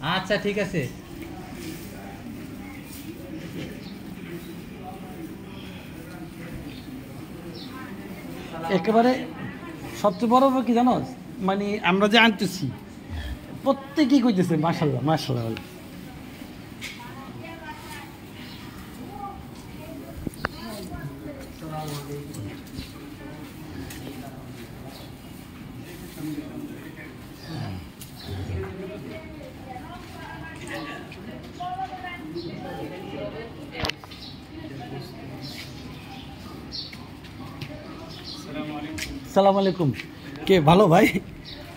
আচ্ছা ঠিক আছে। একেবারে সবচেয়ে বড় কি জানো, মানে আমরা যে আনতেছি প্রত্যেকেই কইতেছে মাশাআল্লাহ মাশাআল্লাহ। সালাম আলাইকুম। কে ভালো ভাই?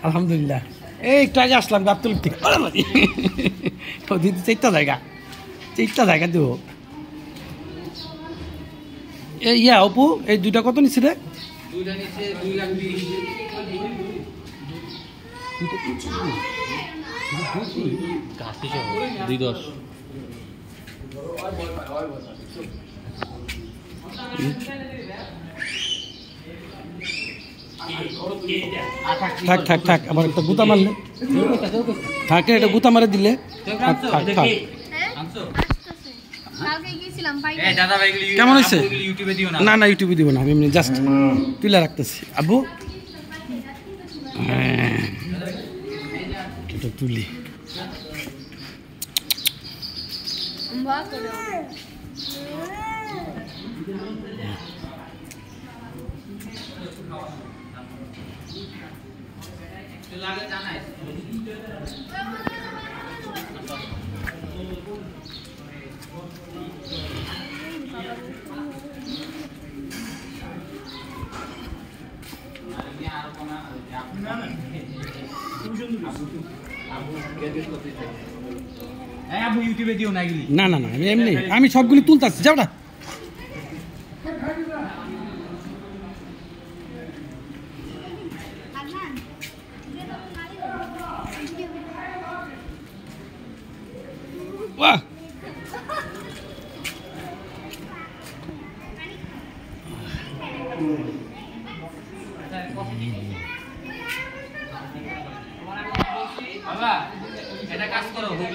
আলহামদুলিল্লাহ। এই একটু আগে আসলাম গাবতলি থেকে। ও দিদি চারটা জায়গা দেবো। এই ইয়া অপু, এই দুইটা কত নিচ্ছে রে? দুইটা নিচে 2 লাখ 20। কাশি সহ 210। থাক থাক থাক, আবার একটা গুতা মারলে থাকে, এটা গুতা মারে দিলে থাক থাক থাক। কেমন হয়েছে? না না ইউটিউবে দিব না, আমি এমনি জাস্ট তুলে রাখতেছি। আব্বু এটা তুলি। না না না এমনি আমি সবগুলি তুলতেছি, যাও না। বাহ বাবা এটা কাজ করো।